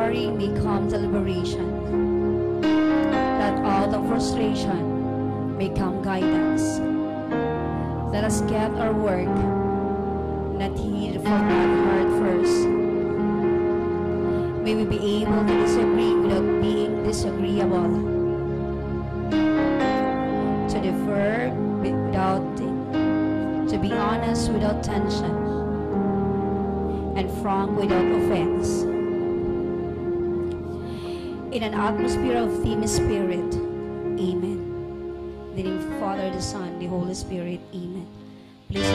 suffering may come to liberation, that out of frustration may come guidance. Let us get our work, not heed for that heart first. May we be able to disagree without being disagreeable, to defer without, to be honest without tension, and frank without offense. In an atmosphere of team spirit, amen. In the name of the Father, the Son, the Holy Spirit, amen. Please.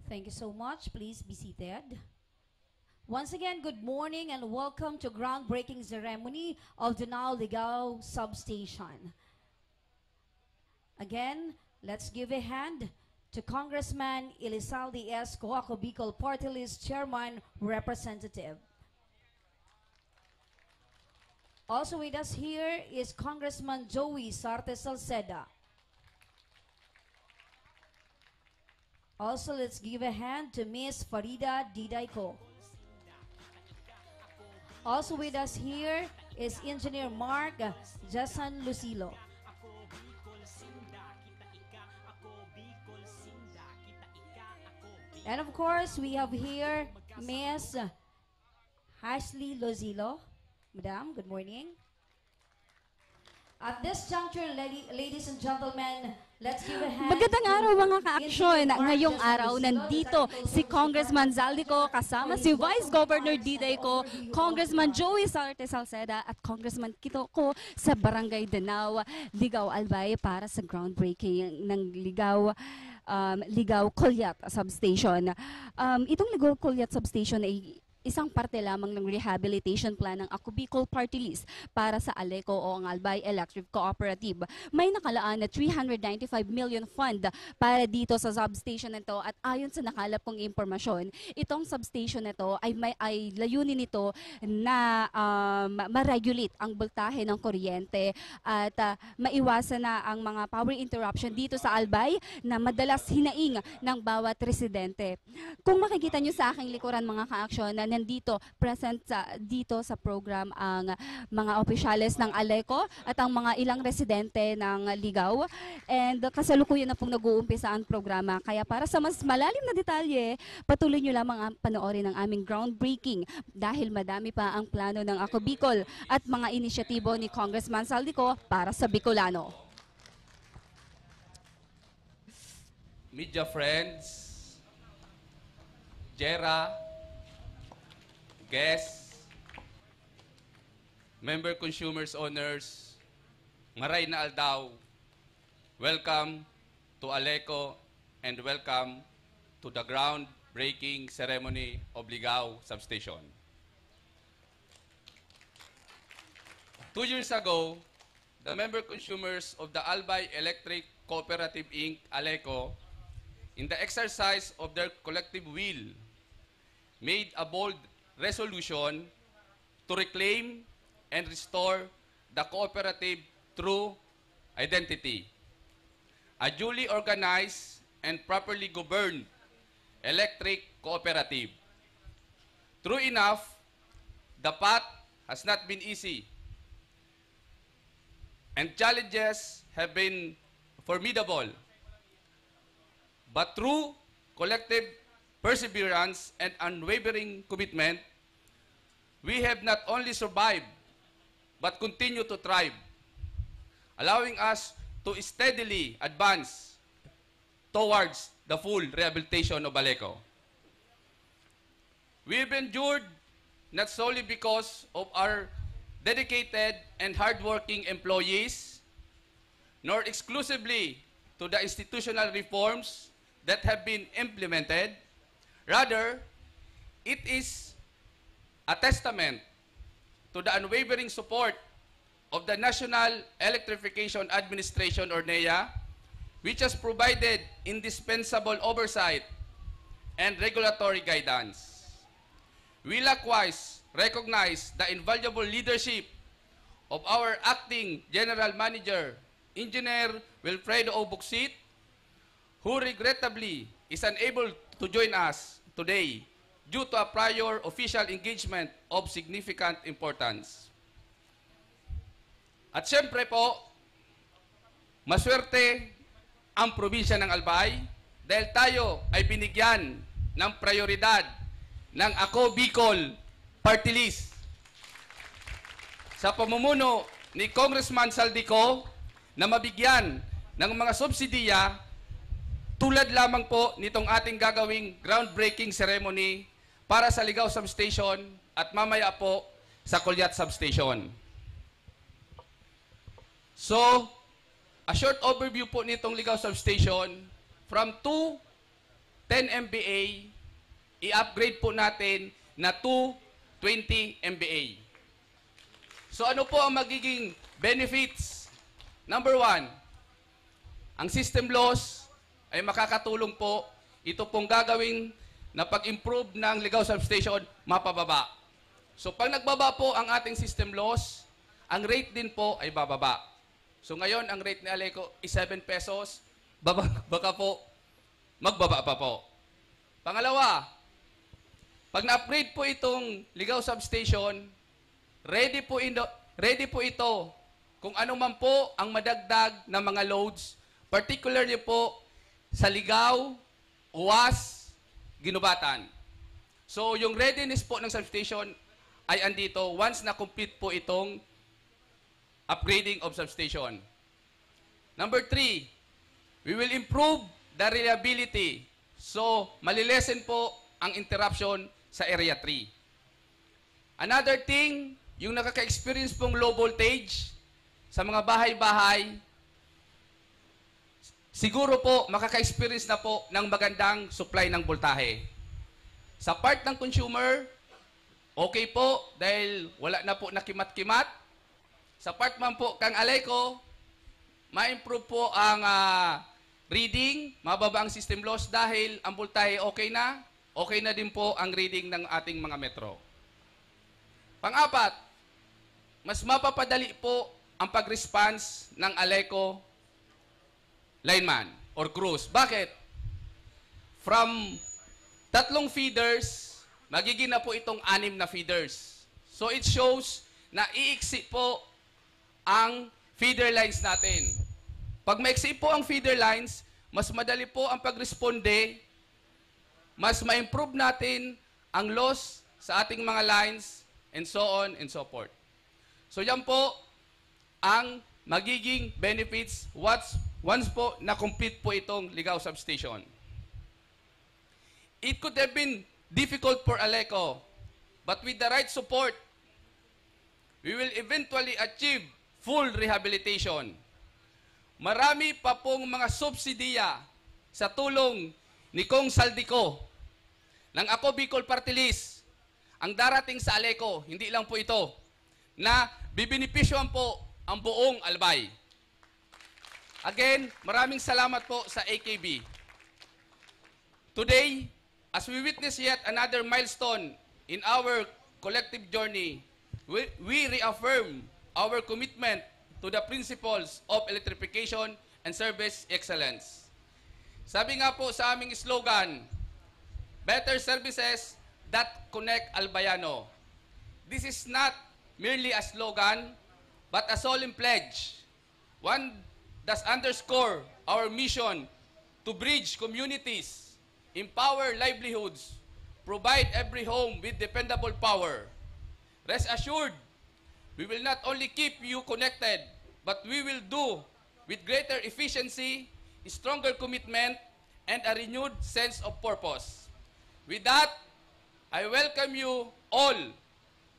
Thank you so much. Please be seated. Once again, good morning and welcome to groundbreaking ceremony of the now Ligao substation. Again, let's give a hand to Congressman Elizalde S. Coaco Bicol Party List Chairman Representative. Also with us here is Congressman Joey Sarte Salceda. Also, let's give a hand to Miss Farida Didayco. Also with us here is Engineer Mark Jason Lucilo. And of course, we have here Miss Ashley Lozilo. Madam, good morning. At this juncture, ladies and gentlemen, let's give a hand. Magandang araw mga ka-aksyon. Ngayong araw, nandito si Congressman Zaldico kasama si Vice Governor Didayco, Congressman Joey Sarte Salceda at Congressman Kitoko sa Barangay Danao, Ligao Albay para sa groundbreaking ng Ligao Colyat Substation. Itong Ligao Colyat Substation ay isang parte lamang ng rehabilitation plan ng Ako Bicol Party List para sa Aleco o ang Albay Electric Cooperative. May nakalaan na 395 million fund para dito sa substation nito at ayon sa nakalap kong impormasyon, itong substation nito ay layunin nito na ma-regulate ang voltahe ng kuryente at maiwasan na ang mga power interruption dito sa Albay na madalas hinaing ng bawat residente. Kung makikita nyo sa aking likuran mga ka-aksyon na nandito present dito sa program ang mga opisyales ng Aleco at ang mga ilang residente ng Ligaw. And kasalukuyan na pong nag-uumpisa ang programa. Kaya para sa mas malalim na detalye, patuloy nyo lamang ang panoorin ng aming groundbreaking dahil madami pa ang plano ng Ako Bicol at mga inisyatibo ni Congressman Saldico para sa Bicolano. Media friends, Jera, guests, member consumers owners, maray na aldaw, welcome to Aleco and welcome to the groundbreaking ceremony of Ligaw Substation. 2 years ago, the member consumers of the Albay Electric Cooperative Inc. Aleco, in the exercise of their collective will, made a bold resolution to reclaim and restore the cooperative true identity. A duly organized and properly governed electric cooperative. True enough, the path has not been easy, and challenges have been formidable. But through collective perseverance and unwavering commitment, we have not only survived, but continue to thrive, allowing us to steadily advance towards the full rehabilitation of Aleco. We have endured not solely because of our dedicated and hardworking employees, nor exclusively to the institutional reforms that have been implemented. Rather, it is a testament to the unwavering support of the National Electrification Administration or NEA, which has provided indispensable oversight and regulatory guidance. We likewise recognize the invaluable leadership of our Acting General Manager, Engineer Wilfredo O. Buxit, who regrettably is unable to join us today due to a prior official engagement of significant importance. At syempre po, maswerte ang probinsya ng Albay dahil tayo ay binigyan ng prioridad ng Ako Bicol Party List. Sa pamumuno ni Congressman Saldico na mabigyan ng mga subsidiya tulad lamang po nitong ating gagawing groundbreaking ceremony para sa Ligaw Substation at mamaya po sa Colyat Substation. So, a short overview po nitong Ligaw Substation, from 210 MVA, i-upgrade po natin na 220 MVA. So ano po ang magiging benefits? Number 1, ang system loss ay makakatulong po. Ito pong gagawin na pag-improve ng Ligaw Substation, mapababa. So pag nagbaba po ang ating system loss, ang rate din po ay bababa. So ngayon, ang rate ni Aleco is 7 pesos. Baka po, magbaba pa po. Pangalawa, pag na-upgrade po itong Ligaw Substation, ready po ito kung ano man po ang madagdag na mga loads, particularly po sa Ligaw, UAS, Ginubatan. So, yung readiness po ng substation ay andito once na complete po itong upgrading of substation. Number 3, we will improve the reliability. So, malilesen po ang interruption sa Area 3. Another thing, yung nakaka-experience pong low voltage sa mga bahay-bahay, siguro po makaka-experience na po ng magandang supply ng voltahe. Sa part ng consumer, Okay po, dahil wala na po nakimat-kimat. Sa part man po kang Aleco, ma-improve po ang reading, mababa ang system loss dahil ang voltahe okay na din po ang reading ng ating mga metro. Pang-apat, mas mapapadali po ang pag-response ng Aleco lineman or crews. Bakit? From 3 feeders, magiging na po itong 6 na feeders. So it shows na iiksi po ang feeder lines natin. Pag maiksi po ang feeder lines, mas madali po ang pagresponde, mas ma-improve natin ang loss sa ating mga lines, and so on and so forth. So yan po ang magiging benefits once po na-complete po itong Ligao Substation. It could have been difficult for Aleco, but with the right support, we will eventually achieve full rehabilitation. Marami pa pong mga subsidiya sa tulong ni Kong Saldico ng Ako Bicol Party List ang darating sa Aleco, hindi lang po ito, na bibinipisyohan po ang buong Albay. Again, maraming salamat po sa AKB. Today, as we witness yet another milestone in our collective journey, we reaffirm our commitment to the principles of electrification and service excellence. Sabi nga po sa aming slogan, better services that connect Albayano. This is not merely a slogan, but a solemn pledge. One that underscore our mission to bridge communities, empower livelihoods, provide every home with dependable power. Rest assured, we will not only keep you connected, but we will do with greater efficiency, stronger commitment, and a renewed sense of purpose. With that, I welcome you all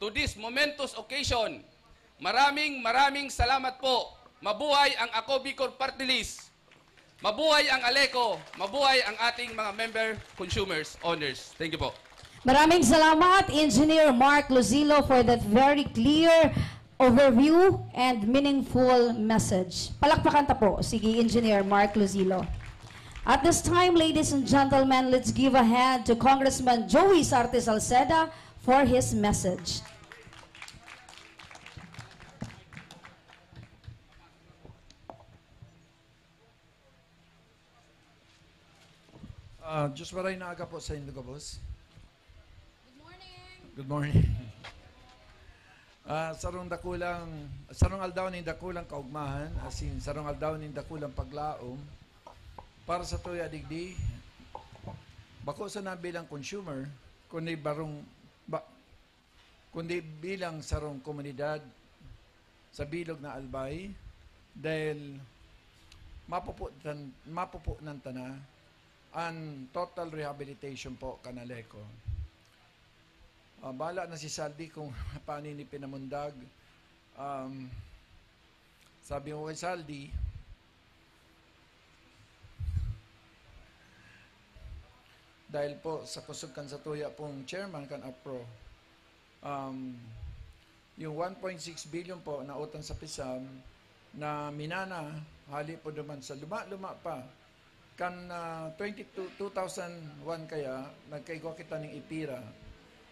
to this momentous occasion. Maraming salamat po. Mabuhay ang Ako Bicol Party List. Mabuhay ang Aleco. Mabuhay ang ating mga member, consumers, owners. Thank you po. Maraming salamat, Engineer Mark Luzilo, for that very clear overview and meaningful message. Palakpakan ta po. Sige, Engineer Mark Luzilo. At this time, ladies and gentlemen, let's give a hand to Congressman Joey Sarte Salceda for his message. Just maray na aga po sa inyo, boss. Good morning. Sarong aldaw ni dakulang kaugmahan, asin sarong aldaw ni dakulang paglaom, para sa tuya digdi, bako sa nabilang consumer, kundi bilang sarong komunidad sa bilog na Albay, dahil mapupo ng tana, ang total rehabilitation po kanaleko. Bala na si Saldi kung paano ni pinamundag. Sabi mo kay Saldi, dahil po sa kusog kan sa tuya pong chairman kan APRO, yung 1.6 billion po na utang sa PISAM na minana, hali po naman sa luma pa. Kan 2001 kaya, nagkaigwa kita ng IPIRA.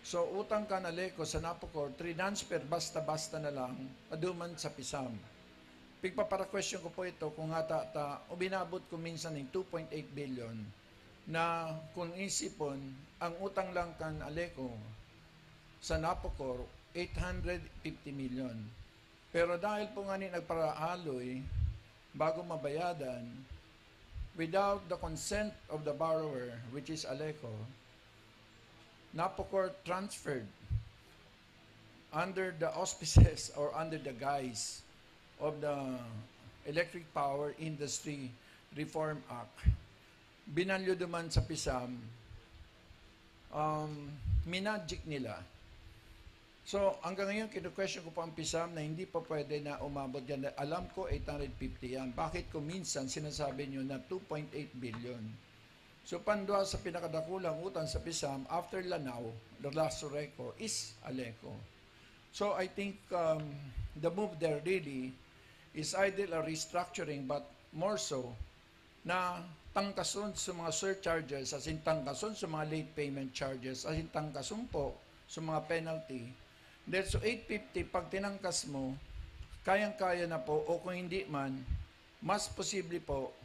So, utang ka na Aleco sa Napocor, transfer basta-basta na lang, aduman sa PISAM. Pigpapara-question ko po ito kung ubinabot ko minsan ng 2.8 billion na kung isipon, ang utang lang kan Aleco sa Napocor, 850 million. Pero dahil po nga nagparaaloy, bago mabayadan, without the consent of the borrower, which is Aleco, Napocor transferred under the auspices or under the guise of the Electric Power Industry Reform Act. Binalyo naman sa PISAM, minagic nila. So, hanggang ngayon, kinu-question ko pa ang PISAM na hindi pa pwede na umabot yan. Alam ko, 850 yan. Bakit ko minsan sinasabi nyo na 2.8 billion? So pandua sa pinakadakulang utang sa PISAM after Lanao, the last record is Aleco. So I think the move there really is either a restructuring but more so na tangkason sa mga surcharges, as in tangkason sa mga late payment charges, as in tangkason po sa mga penalty. Then so 850, pag tinangkas mo, kayang-kaya na po, o kung hindi man, mas posible po,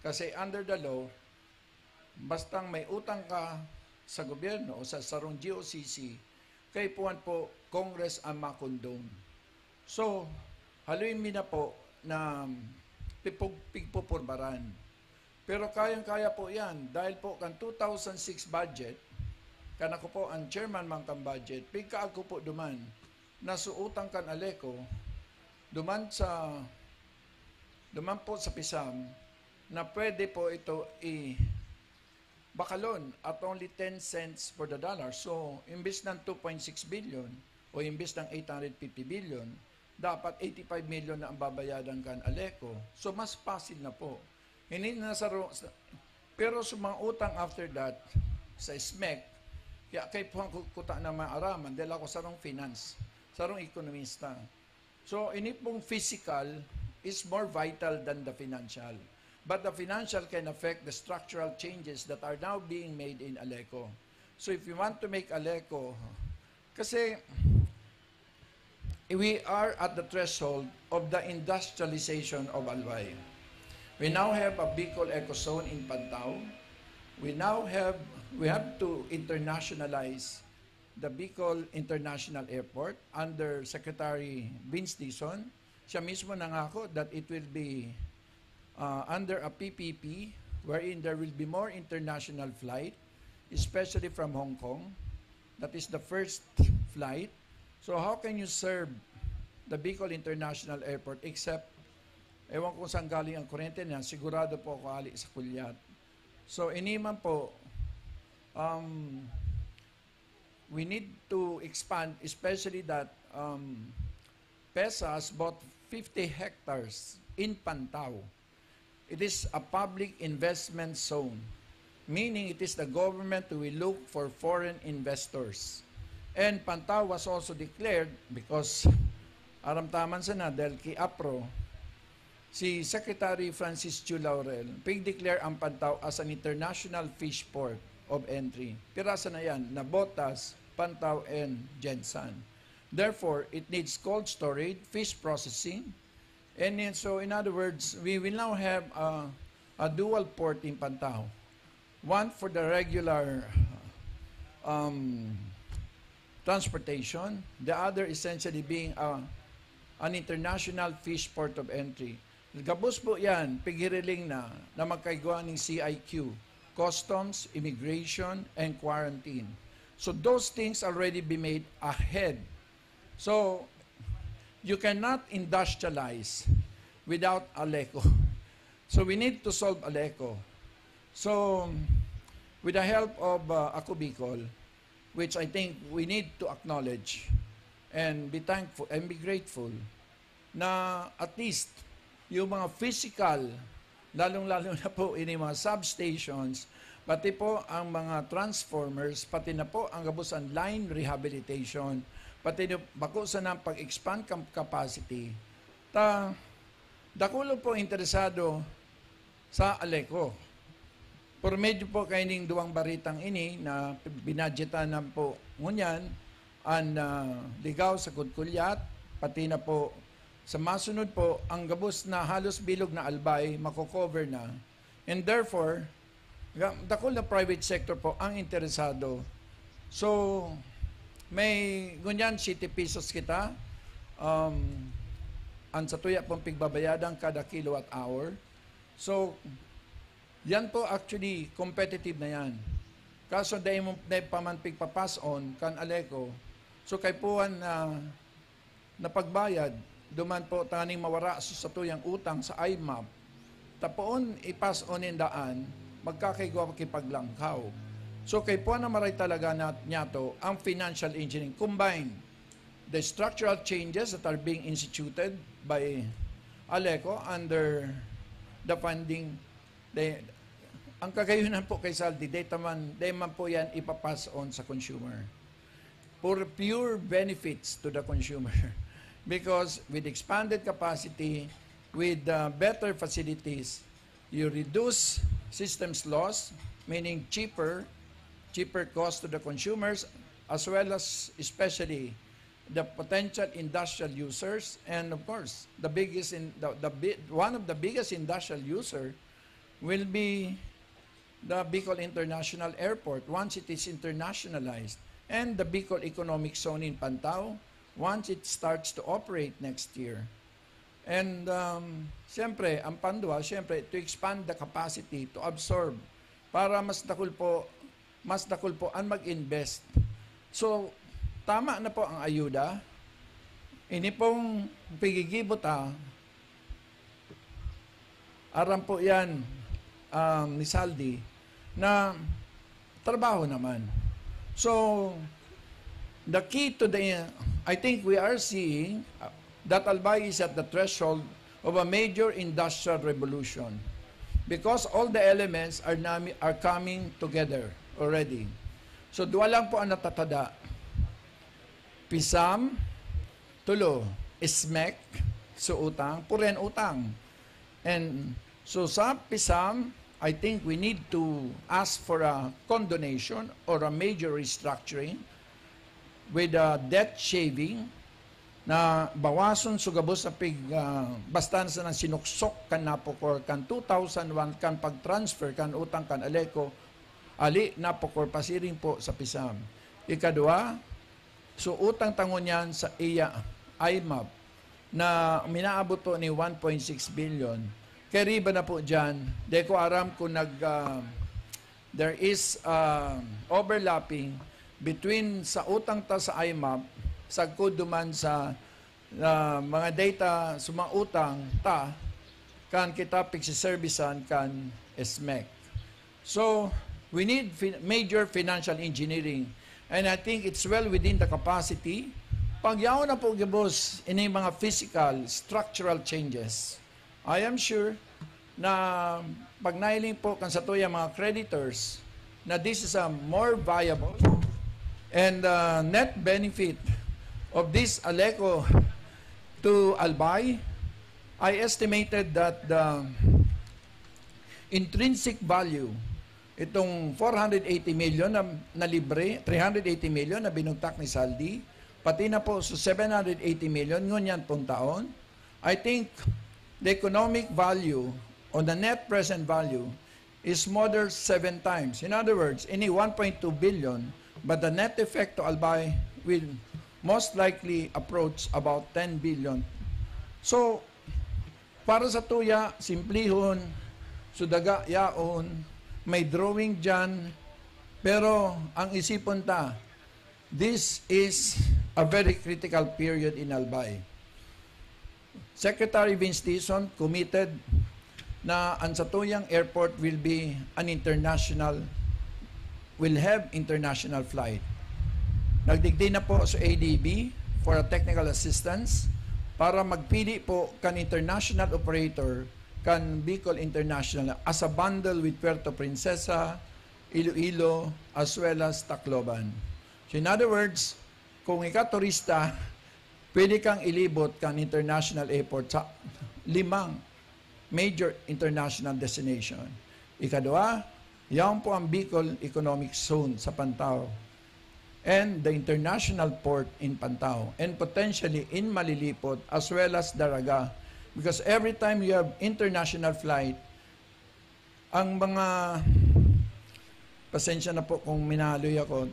kasi under the law, bastang may utang ka sa gobyerno o sa sarong GOCC, kay puwan po, Congress ang makondom. So, haluin mi na po na pigpupurbaran. Pero kayang-kaya po yan, dahil po kan 2006 budget, kanako po ang chairman man kan budget, pigkaag ko po duman, nasuutang kan Aleco, duman po sa PISAM, na pwede po ito bakalon at only 10 cents for the dollar. So, imbis ng 2.6 billion o imbis ng 850 billion, dapat 85 million na ang babayadan kan Aleco. So, mas pasil na po. Hindi na pero sa mga utang after that, sa SMEC, kaya kay puhang kuta na maaraman, dahil ako sarong finance, sarong ekonomista. So, ini pong physical is more vital than the financial. But the financial can affect the structural changes that are now being made in Aleco. So, if you want to make Aleco, kasi we are at the threshold of the industrialization of Albay. We now have a Bicol Ecozone in Pantao. We have to internationalize the Bicol International Airport under Secretary Vince Dizon. Siya mismo nangako that it will be under a PPP wherein there will be more international flight, especially from Hong Kong. That is the first flight. So how can you serve the Bicol International Airport except, ewan kung saan galing ang kuryente niya, sigurado po ako ali sa Kulyat. So iniman po, we need to expand, especially that PESAS bought 50 hectares in Pantao. It is a public investment zone, meaning it is the government who will look for foreign investors. And Pantao was also declared, because aramtaman sa na, dahil ki APRO, si Secretary Francis Chu Laurel, pig-declare ang Pantao as an international fish port of entry. Pirasa na yan, Nabotas, Pantao, and Gensan. Therefore, it needs cold storage, fish processing, and then, so in other words, we will now have a dual port in Pantao. One for the regular transportation, the other essentially being an international fish port of entry. Gabos po yan, pigiriling na magkaigwa ng CIQ, Customs, Immigration, and Quarantine. So those things already be made ahead. So you cannot industrialize without Aleco. So we need to solve Aleco. So with the help of Ako Bicol, which I think we need to acknowledge and be thankful and be grateful na at least yung mga physical, lalong-lalo na po ini mga substations, pati po ang mga transformers, pati na po ang gabusan line rehabilitation, pati na bakusan ng pag-expand capacity. Dakulo po interesado sa Aleco. Por medyo po kaining duwang baritang ini na binadgetan na po ngunyan ang ligaw sa Kudkulyat, pati na po sa masunod po, ang gabos na halos bilog na Albay, mako-cover na. And therefore, dakol na private sector po ang interesado. So, may ganyan 70 pesos kita, ang sa tuya pong pigbabayadan kada kilowatt hour. So, yan po actually competitive na yan. Kaso dahil mo paman pigpapass on kan Aleco, so kay puan na pagbayad, duman po taning mawara sa tuyang utang sa IMAP, tapoon ipass on in daan, magkakaigwa paglangkaw. So kay puan na maray talaga niya to, ang financial engineering, combine the structural changes that are being instituted by Aleco under the funding, ang kakayunan po kay Saldi, di man po yan ipapass on sa consumer. For pure benefits to the consumer. Because with expanded capacity, with better facilities, you reduce systems loss, meaning cheaper cost to the consumers, as well as especially the potential industrial users, and of course, one of the biggest industrial user will be the Bicol International Airport once it is internationalized, and the Bicol Economic Zone in Pantao once it starts to operate next year. And siyempre, ang Pandua, siyempre, to expand the capacity to absorb para mas dakul po ang mag-invest. So, tama na po ang ayuda. Ini pong pigigibota, aram po yan ni Saldi, na trabaho naman. So, the key to I think we are seeing that Albay is at the threshold of a major industrial revolution because all the elements are coming together already. So, dua lang po ang natatada. Pisam, tulo, SMEC, suutang, puren utang. And so sa Pisam, I think we need to ask for a condonation or a major restructuring with a debt shaving na bawason sugabos sa bastan sa nang sinuksok kan napokor kan 2001 kan pag-transfer kan utang kan Aleco ali napokor pasiring po sa Pisam. Ikadua, so utang tangon yan sa IMAP na minaabot po ni 1.6 billion. Kaya na po dyan, de ko aram kung there is overlapping between sa utang ta sa IMAP, sagko duman sa mga data sa mga utang ta, kan kita pagsiservisan kan SMEC. So, we need major financial engineering. And I think it's well within the capacity. Pagyaw na po gibos ini mga physical, structural changes. I am sure na pag nailing po kan sa tuya mga creditors na this is a more viable and net benefit of this Aleco to Albay, I estimated that the intrinsic value itong 480 million na libre, 380 million na binugtak ni Saldi, pati na po sa 780 million, ngunyan pong taon, I think the economic value or the net present value is more than 7 times. In other words, any 1.2 billion, but the net effect to Albay will most likely approach about 10 billion. So, para sa tuya, simplihon, sudaga, yaon, may drawing dyan, pero ang isipon ta, this is a very critical period in Albay. Secretary Vince Tison committed na ang Satuyang Airport will have international flight. Nagdigdi na po sa ADB for a technical assistance para magpili po kan international operator kan Bicol International as a bundle with Puerto Princesa, Iloilo, as well as Tacloban. So in other words, kung ika-turista, pwede kang ilibot kan international airport sa 5 major international destination. Ikadua, yan po ang Bicol Economic Zone sa Pantao and the international port in Pantao and potentially in Malilipot as well as Daraga. Because every time you have international flight, ang mga, pasensya na po kung minaloy ako,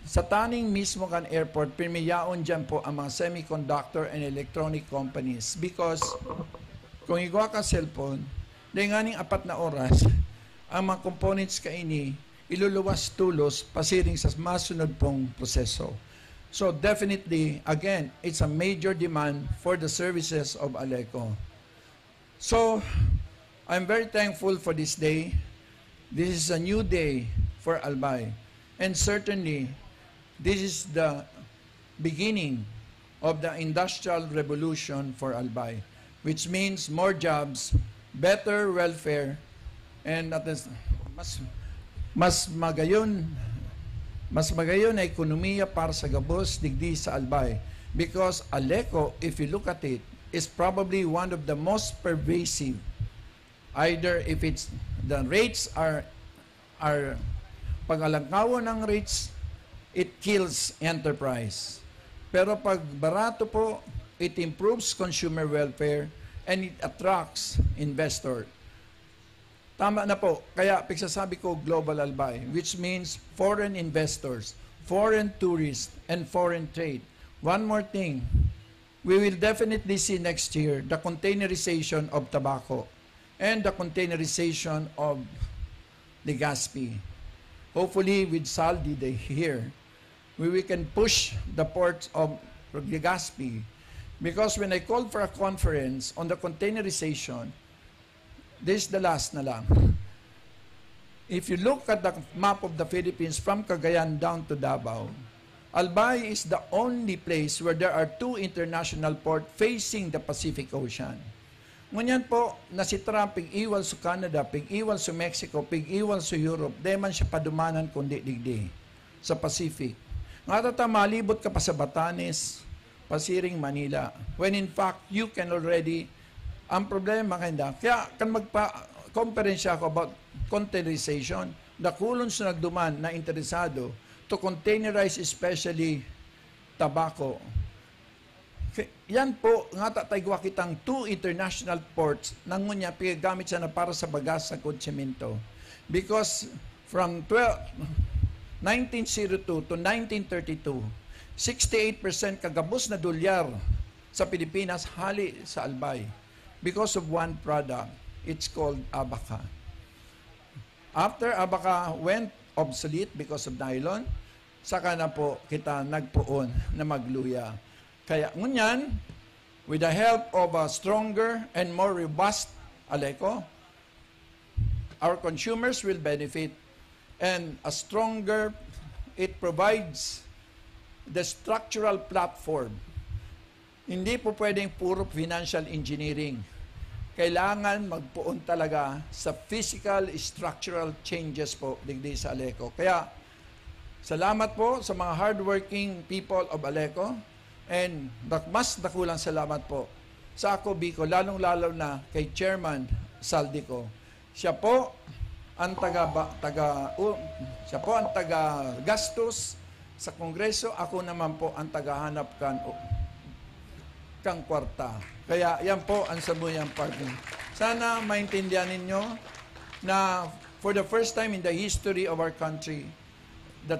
sa taning mismo kan airport, pimiyaon dyan po ang mga semiconductor and electronic companies. Because kung igwa ka cellphone, dahil nga ning 4 na oras, ang mga components ka ini, iluluwas tulos, pasiring sa masunod pong proseso. So definitely, again, it's a major demand for the services of Aleco. So, I'm very thankful for this day. This is a new day for Albay. And certainly, this is the beginning of the industrial revolution for Albay, which means more jobs, better welfare, And at this, mas magayon na ekonomiya para sa gabos digdi sa Albay. Because Aleco, if you look at it, is probably one of the most pervasive. Either if it's, the rates are pag-alangkawan ng rates, it kills enterprise. Pero pag barato po, it improves consumer welfare and it attracts investor. Tama na po. Kaya pagsasabi ko global Albay, which means foreign investors, foreign tourists, and foreign trade. One more thing, we will definitely see next year the containerization of tobacco and the containerization of Legazpi. Hopefully with Saldi here, we can push the ports of Legazpi. Because when I called for a conference on the containerization, this is the last na lang. If you look at the map of the Philippines from Cagayan down to Davao, Albay is the only place where there are two international ports facing the Pacific Ocean. Ngunyan po, na si Trump, pig-iwal sa Canada, pig-iwal sa Mexico, pig-iwal sa Europe, di man siya padumanan kundi digdi sa Pacific. Nga tata, malibot ka pa sa Batanes, Pasiring, Manila, when in fact, you can already, ang problema kanda, kaya kan magpa-conference ako about containerization, dakulon sa nagduman na interesado to containerize especially tobacco. Yan po, nga tataygwa kitang two international ports nang ngunya pigamit siya na para sa bagas sa kutsimento. Because from 1902 to 1932, 68% kagabos na dolyar sa Pilipinas hali sa Albay because of one product. It's called abaca. After abaca went obsolete because of nylon, saka na po kita nagpuon na magluya. Kaya ngunyan, with the help of a stronger and more robust Aleco, our consumers will benefit, and a stronger, it provides the structural platform. Hindi po pwedeng puro financial engineering. Kailangan magpuon talaga sa physical structural changes po digdi sa Aleco. Kaya salamat po sa mga hardworking people of Aleco, and mas dakulang salamat po sa ako Bicol, lalong-lalo na kay Chairman Saldico. Siya po ang taga gastos sa Kongreso, ako naman po ang tagahanap kang kwarta. Kaya yan po ang sabuyang party. Sana maintindihan ninyo na for the first time in the history of our country, the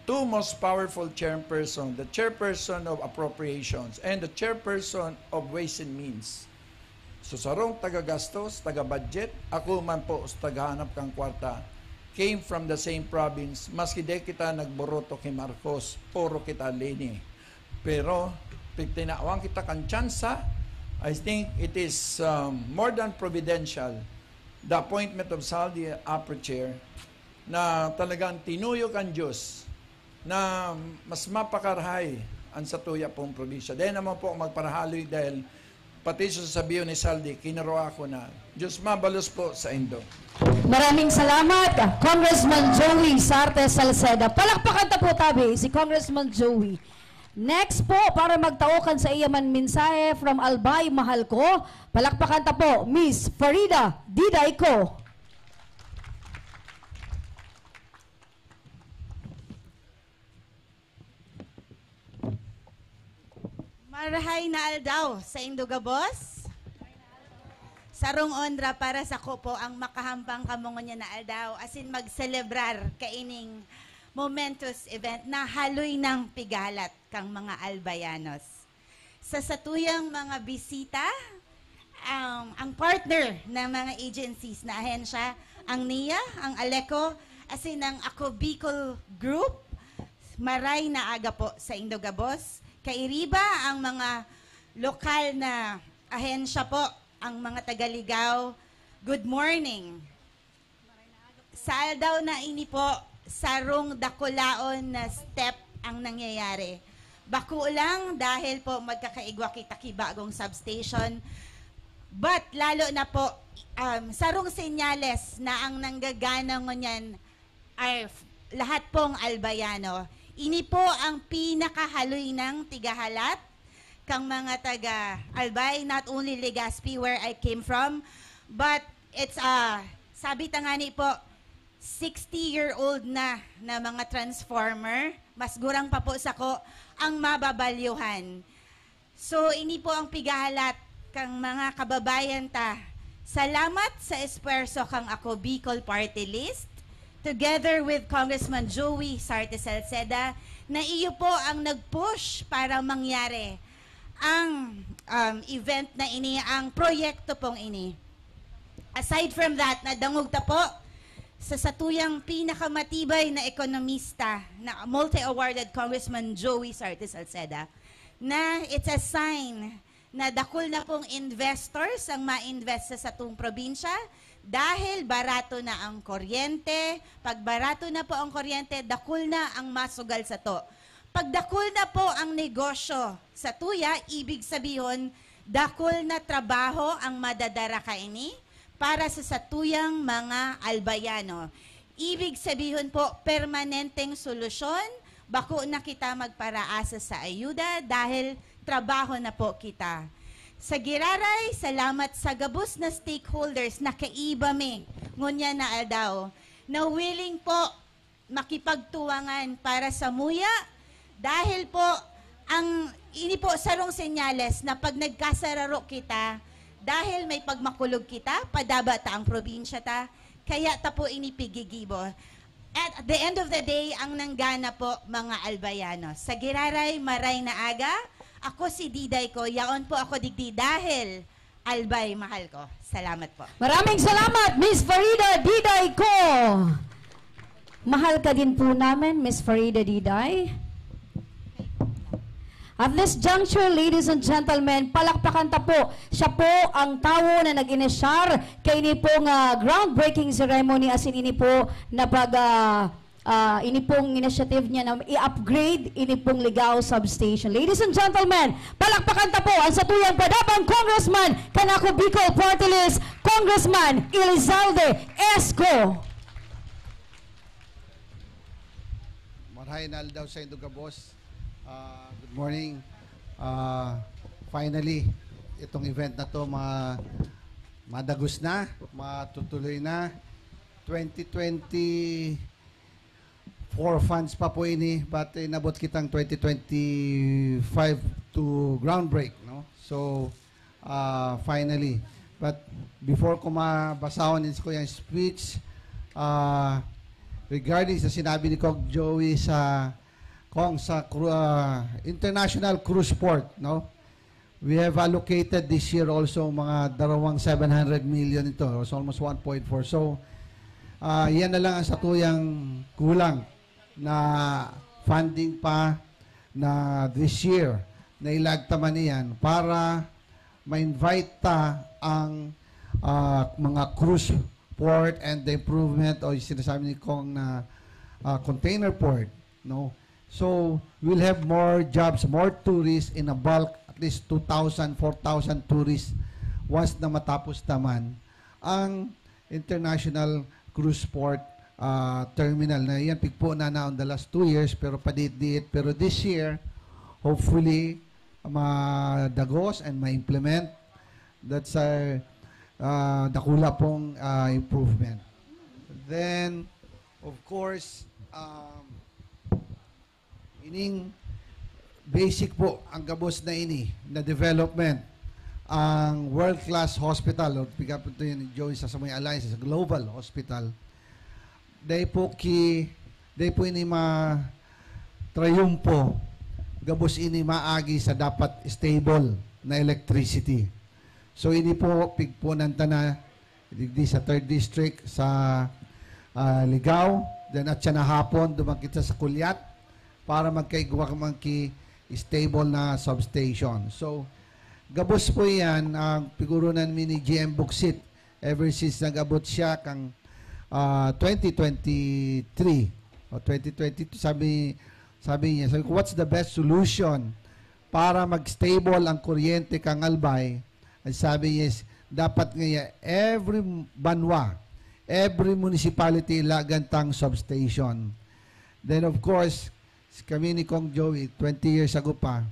two most powerful chairperson, the chairperson of appropriations and the chairperson of ways and means. So sarong taga-gastos, taga-budget, ako man po tagahanap kang kwarta, came from the same province, maski de kita nagboroto kay Marcos, puro kita Leni. Pero, pagtinawang kita kang tsansa, I think it is more than providential, the appointment of Saldi upper chair, na talagang tinuyok ang Diyos na mas mapakarahay ang satuya pong probinsya. Dahil naman po magparahaloy dahil pati sa sabiyo ni Saldi, kinaro ako na. Diyos mabalos po sa Indo. Maraming salamat, Congressman Joey Sarte Salceda. Palakpakan ta po tabi si Congressman Joey. Next po, para magtaukan sa iyaman mensahe from Albay, mahal ko, palakpakan ta po, Miss Farida Didayco. Marahay na aldaw sa Indogabos. Sarong ondra para sa ko po ang makahampang kamongon niya na aldaw asin mag-celebrar kaining momentous event na haloy ng pigalat kang mga albayanos. Sa satuyang mga bisita, ang partner ng mga agencies na ahensya, ang NIA, ang Aleco, asin ang Ako Bicol Group, maray na aga po sa Indogabos. Kairiba ang mga lokal na ahensya po, ang mga tagaligaw. Good morning. Sa aldaw na ini po, sarong dakulaon na step ang nangyayari. Baku lang dahil po magkakaigwa kita kibagong substation. But lalo na po sarong senyales na ang nanggagana ngunyan ay lahat pong albayano. Ini po ang pinakahaloy ng tigahalat kang mga taga Albay, not only Legazpi where I came from, but it's sabi tangani po 60-year-old na mga transformer, mas gurang pa po sa ko ang mababalyuhan. So ini po ang pigahalat kang mga kababayan ta. Salamat sa espuerso kang ako Bicol Party List together with Congressman Joey Sarte Salceda na iyo po ang nag-push para mangyari ang event na ini, ang proyekto pong ini. Aside from that, nadangog ta po sa satuyang pinakamatibay na ekonomista na multi-awarded Congressman Joey Sarte Salceda na it's a sign na dakol na pong investors ang ma-invest sa atong probinsya dahil barato na ang kuryente. Pag barato na po ang kuryente, dakol na ang masugal sa to. Pag dakol na po ang negosyo sa tuya, ibig sabihin, dakol na trabaho ang madadara kaini para sa satuyang mga albayano. Ibig sabihin po, permanenteng solusyon, bako na kita magparaasa sa ayuda dahil trabaho na po kita. Sa Giraray, salamat sa gabos na stakeholders na kaiba mi, ngunya na aldaw, na willing po makipagtuwangan para sa muya dahil po ini po sarong senyales na pag nagkasararo kita, dahil may pagmakulog kita, padaba ta ang probinsya ta, kaya ta po inipigigibo. At the end of the day, ang nanggana po mga albayano. Sa Giraray, maray na aga, ako si Diday ko, yaon po ako digdi dahil albay mahal ko. Salamat po. Maraming salamat, Miss Farida Diday ko. Mahal ka din po namin, Miss Farida Diday. At this juncture, ladies and gentlemen, palakpakan ta po. Siya po ang tao na nag-inisyar kay ini pong groundbreaking ceremony as in ini po na pag ini pong initiative niya na i-upgrade ini pong Ligao Substation. Ladies and gentlemen, palakpakan ta po ang satuyang padabang Congressman kanako Bicol Party List, Congressman Elizalde Esco. Marhay na daw sa Indugabos. Good morning. Finally, itong event na to madagos na, matutuloy na. 2024 funds pa po ini, but inabot kitang 2025 to groundbreak, no? So, finally. But before ko mabasahon ko yung speech, regarding sa sinabi ni Kong Joey sa international cruise port, no? We have allocated this year also mga darawang 700 million ito, so almost 1.4. So, yan na lang ang satuyang kulang na funding pa na this year na ilagtaman niyan para ma-invite ta ang mga cruise port and the improvement o yung sinasabi ni Kong na container port, no? So, we'll have more jobs, more tourists in a bulk, at least 2,000, 4,000 tourists once na matapos naman ang International Cruise Port Terminal. Na yan, pigpo na on the last 2 years, pero padit-diit. Pero this year, hopefully, madagos and ma-implement. That's dakula pong improvement. Then, of course, ining basic po ang gabos na ini na development ang world-class hospital o pick up ito yun Joey sa Samoy Alliance sa Global Hospital day po ini trayumpo gabos ini maagi sa dapat stable na electricity. So ini po pigpunan tana digdi sa 3rd district sa Ligao, then at siya na hapon dumakita sa Kulyat para magkaigwa stable na substation. So, gabos po yan, ang pigurunan ni GM Buksit ever since nag-abot siya kang 2023 o 2022, sabi niya, what's the best solution para mag-stable ang kuryente kang Albay? At sabi niya, dapat ngayon, every banwa, every municipality, lagantang substation. Then of course, kami ni Kong Joey, 20 years ago pa,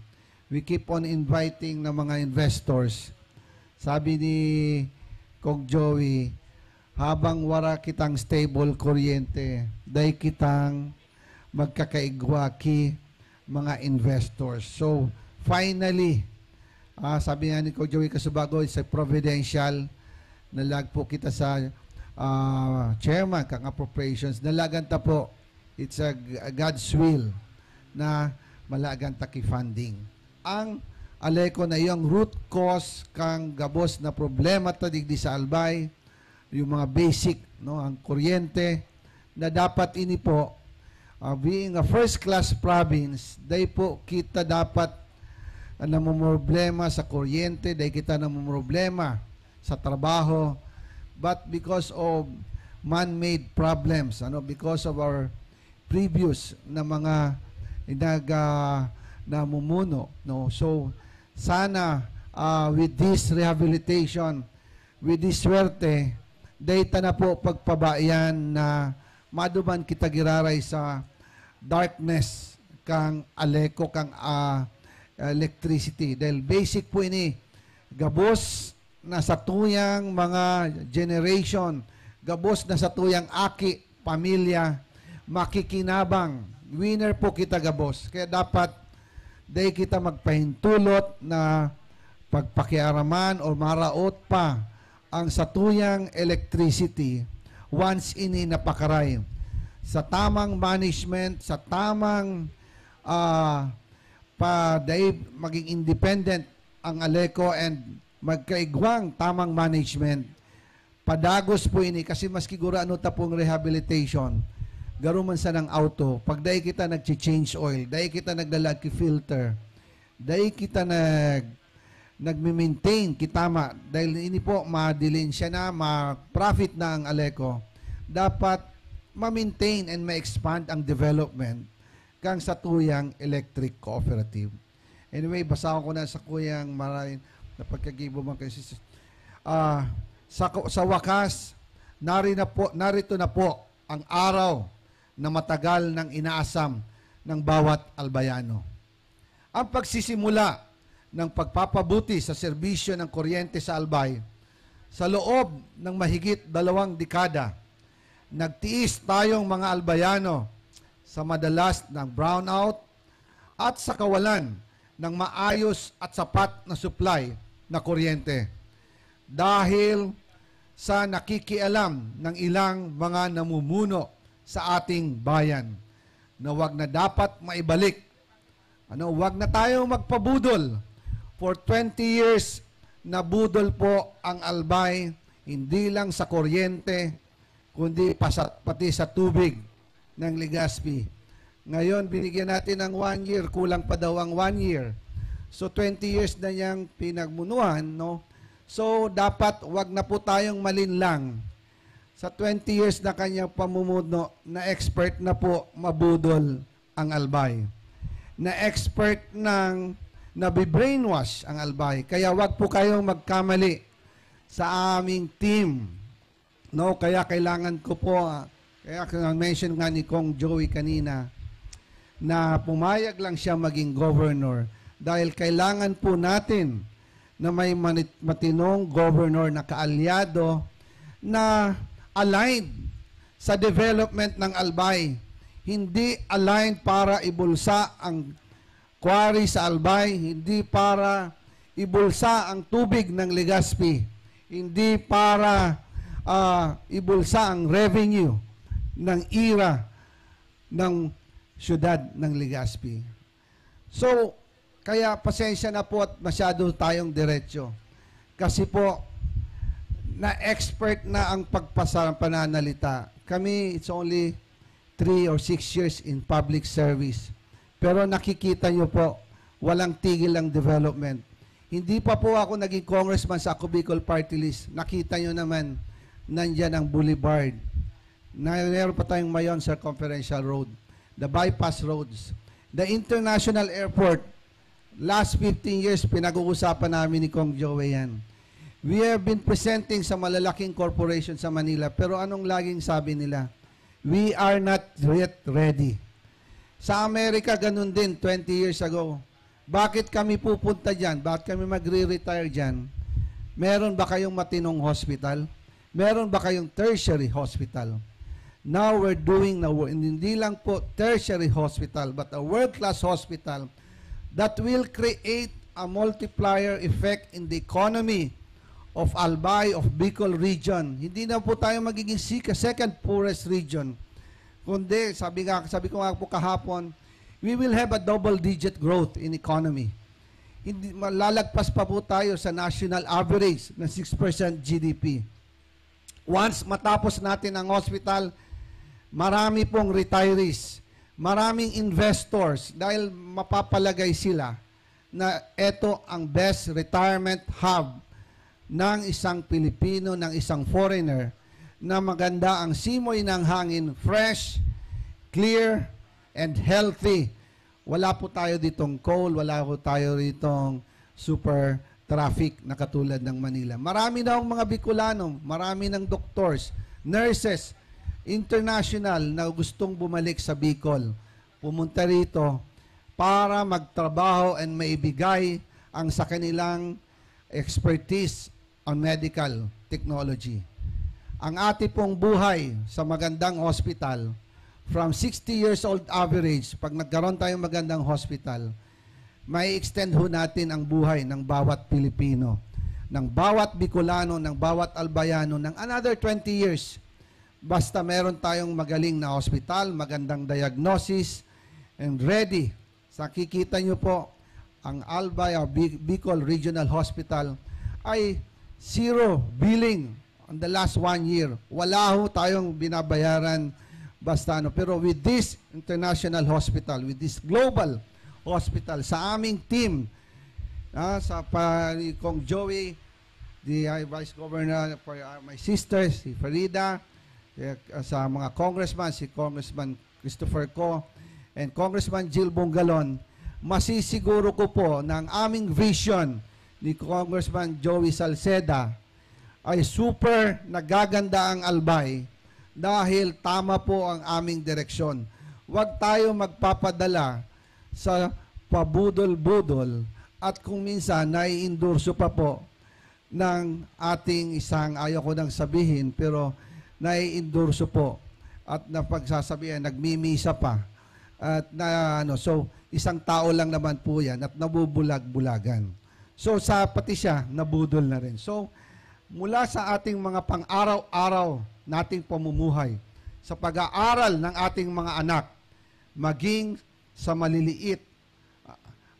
we keep on inviting ng mga investors. Sabi ni Kong Joey, habang wala kitang stable kuryente, day kitang magkakaigwaki mga investors. So, finally, sabi nga ni Kong Joey Casubago, it's a providential, nalag po kita sa chairman kang appropriations, nalaganta po, it's a God's will na malaganta ki funding. Ang aleko na yung root cause kang gabos na problema tadigdi sa Albay, yung mga basic, no, ang kuryente, na dapat ini po, being a first-class province, day po kita dapat namumroblema sa kuryente, day kita namumroblema sa trabaho, but because of man-made problems, because of our previous na mga namumuno, no? So, sana with this rehabilitation, with this swerte, data na po pagpabayan na maduman kita giraray sa darkness kang aleko kang electricity. Dahil basic po ini, gabos na sa tuyang mga generation, gabos na sa tuyang aki, pamilya, makikinabang, winner po kita gabos. Kaya dapat day kita magpahintulot na pagpakiaraman o maraot pa ang satuyang electricity once ini napakaray. Sa tamang management, sa tamang day maging independent ang aleko and magkaigwang tamang management, padagos po ini kasi maski gura ano ta pong rehabilitation, garo man sa ng auto, pag day kita nag-change oil, day kita nagdalag ki filter, day kita nagme-maintain kitama, dahil ini po madilin siya na, ma-profit na ang aleko, dapat ma-maintain and ma-expand ang development kang sa tuyang electric cooperative. Anyway, basahan ko na sa kuyang maraming na pagkagibo man kasi sa wakas, narito na po ang araw na matagal ng inaasam ng bawat albayano. Ang pagsisimula ng pagpapabuti sa serbisyo ng kuryente sa Albay sa loob ng mahigit 2 dekada, nagtiis tayong mga albayano sa madalas ng brownout at sa kawalan ng maayos at sapat na supply na kuryente dahil sa nakikialam ng ilang mga namumuno sa ating bayan na wag na dapat maibalik. Wag na tayong magpabudol. For 20 years, nabudol po ang Albay, hindi lang sa kuryente, kundi pati sa tubig ng Legazpi. Ngayon, binigyan natin ng 1 year, kulang pa daw ang 1 year. So, 20 years na niyang pinagmunuan, no? So, dapat wag na po tayong malinlang. Sa 20 years na kanyang pamumuno, na expert na po mabudol ang Albay. Na expert ng nabibrainwash ang Albay. Kaya wag po kayong magkamali sa aming team. No, kaya kailangan ko po, kaya mention nga ni Kong Joey kanina, na pumayag lang siya maging governor dahil kailangan po natin na may matinong governor na kaalyado na aligned sa development ng Albay. Hindi aligned para ibulsa ang quarry sa Albay, hindi para ibulsa ang tubig ng Legazpi, hindi para ibulsa ang revenue ng ira ng syudad ng Legazpi. So, kaya pasensya na po at masyado tayong diretsyo. Kasi po, na-expert na ang pananalita. Kami, it's only 3 or 6 years in public service. Pero nakikita nyo po, walang tigil ang development. Hindi pa po ako naging congressman sa Ako Bicol Party List. Nakita nyo naman, nandyan ang boulevard. Meron pa tayong Mayon Circumferential Road. The bypass roads. The international airport, last 15 years, pinag-uusapan namin ni Kong Joey yan. We have been presenting sa malalaking corporation sa Manila, pero anong laging sabi nila? We are not yet ready. Sa Amerika, ganun din, 20 years ago. Bakit kami pupunta dyan? Bakit kami magre-retire dyan? Meron ba kayong matinong hospital? Meron ba kayong tertiary hospital? Now we're doing, hindi lang po tertiary hospital, but a world-class hospital that will create a multiplier effect in the economy of Albay, of Bicol region. Hindi na po tayo magiging second poorest region. Kundi, sabi ko nga po kahapon, we will have a double-digit growth in economy. Hindi, malalagpas pa po tayo sa national average ng 6% GDP. Once matapos natin ang hospital, marami pong retirees, maraming investors dahil mapapalagay sila na ito ang best retirement hub ng isang Pilipino, ng isang foreigner, na maganda ang simoy ng hangin, fresh, clear, and healthy. Wala po tayo ditong coal, wala po tayo ditong super traffic na katulad ng Manila. Marami na ang mga Bicolano, marami ng doctors, nurses, international na gustong bumalik sa Bicol. Pumunta rito para magtrabaho and maibigay ang sa kanilang expertise on medical technology. Ang ating pong buhay sa magandang hospital, from 60 years old average, pag nagkaroon tayong magandang hospital, may extend ho natin ang buhay ng bawat Pilipino, ng bawat Bicolano, ng bawat Albayano, ng another 20 years. Basta meron tayong magaling na hospital, magandang diagnosis, and ready. Sa kikita nyo po, ang Albay o Bicol Regional Hospital ay zero billing on the last 1 year. Wala ho tayong binabayaran basta ano. Pero with this international hospital, with this global hospital, sa aming team, sa Kong Joey, the Vice Governor, for my sister, si Farida, sa mga congressman, si Congressman Christopher Co, and Congressman Jill Bongalon, masisiguro ko po na ang aming vision ni Congressman Joey Salceda ay super nagaganda ang Albay dahil tama po ang aming direksyon. Huwag tayo magpapadala sa pabudol-budol at kung minsan nai-endorso pa po ng ating isang, ayaw ko nang sabihin, pero nai-endorso po at napagsasabihan, nagmimisa pa. At so isang tao lang naman po yan at nabubulag-bulagan. So, pati siya, nabudol na rin. So, mula sa ating mga pang-araw-araw nating pamumuhay, sa pag-aaral ng ating mga anak, maging sa maliliit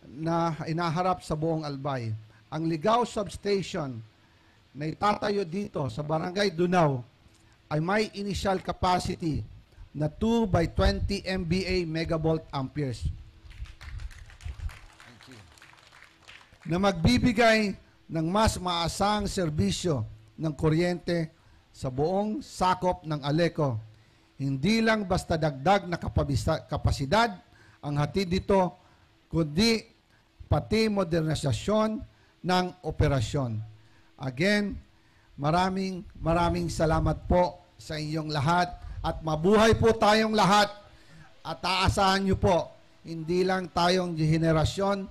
na inaharap sa buong Albay, ang Ligao Substation na itatayo dito sa Barangay Dunao ay may initial capacity na 2 by 20 MVA megavolt amperes. Na magbibigay ng mas maasang serbisyo ng kuryente sa buong sakop ng Aleco. Hindi lang basta dagdag na kapasidad ang hatid dito, kundi pati modernisasyon ng operasyon. Again, maraming salamat po sa inyong lahat at mabuhay po tayong lahat at aasahan nyo po, hindi lang tayong henerasyon,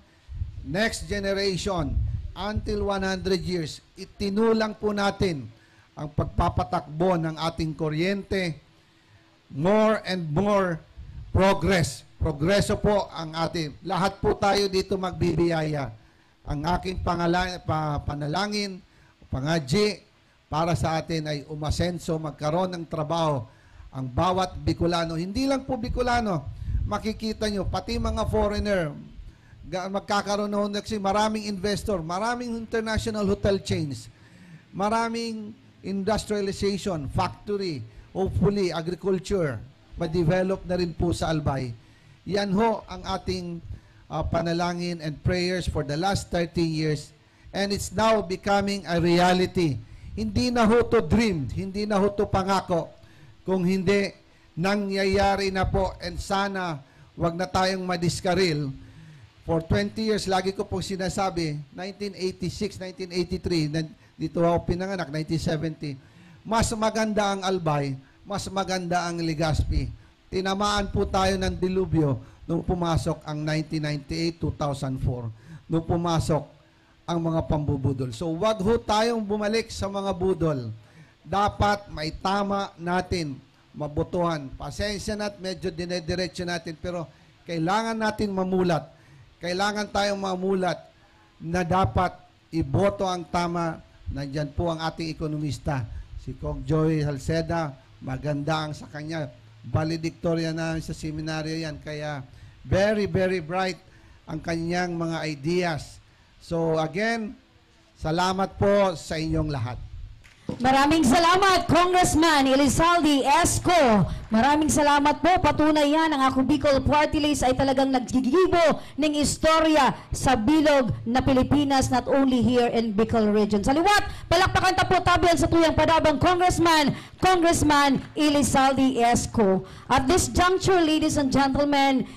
next generation, until 100 years, itinulang po natin ang pagpapatakbo ng ating kuryente, more and more progress. Progreso po ang ating, lahat po tayo dito magbibiyaya. Ang aking panalangin, pangadji, para sa atin ay umasenso, magkaroon ng trabaho ang bawat Bicolano. Hindi lang po Bicolano, makikita nyo, pati mga foreigner, magkakaroon na kasi maraming investor, maraming international hotel chains, maraming industrialization, factory, hopefully agriculture, ma-develop na rin po sa Albay. Yan ho ang ating panalangin and prayers for the last 30 years and it's now becoming a reality. Hindi na ho to dream, hindi na ho to pangako, kung hindi nangyayari na po and sana wag na tayong madiskaril. For 20 years, lagi ko pong sinasabi, 1986, 1983, Dito ako pinanganak, 1970. Mas maganda ang Albay, mas maganda ang Legazpi. Tinamaan po tayo ng dilubyo nung pumasok ang 1998-2004. Nung pumasok ang mga pambubudol. So, wag ho tayong bumalik sa mga budol. Dapat may tama natin, mabutuhan. Pasensya na at medyo dinediretso natin, pero kailangan natin mamulat. Kailangan tayong mamulat na dapat iboto ang tama. Nandyan po ang ating ekonomista, si Kong Joey Salceda. Maganda ang sa kanya. Valedictorian na sa seminaryo yan. Kaya very, very bright ang kanyang mga ideas. So again, salamat po sa inyong lahat. Maraming salamat, Congressman Elizalde Esco. Maraming salamat po. Patunay yan, ang Ako Bicol Party List ay talagang naggigibo ng istorya sa bilog na Pilipinas, not only here in Bicol Region. Sa liwat, palakpakan ta po tabihan sa tuyang padabang Congressman Elizalde Esco. At this juncture, ladies and gentlemen,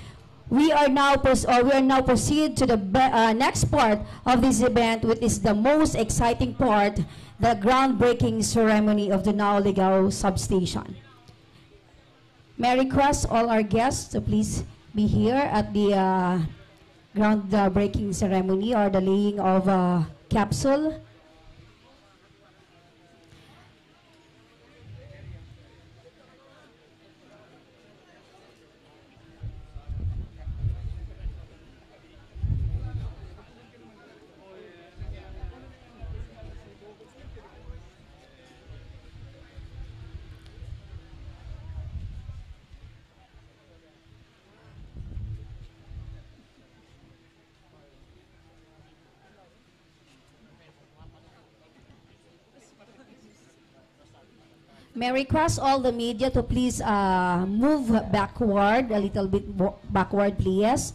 we are now proceed to the next part of this event, which is the most exciting part, the groundbreaking ceremony of the Naoligaw substation. May I request all our guests to please be here at the groundbreaking ceremony or the laying of a capsule. May I request all the media to please move backward, a little bit backward, please.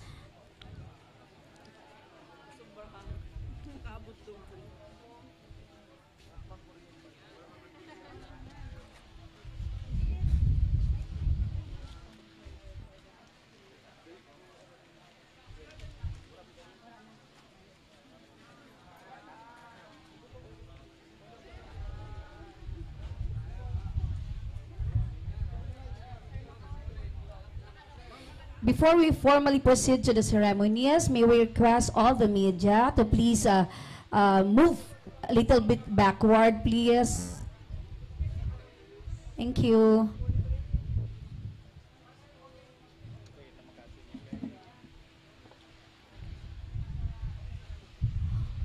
Before we formally proceed to the ceremonies, may we request all the media to please move a little bit backward, please. Thank you.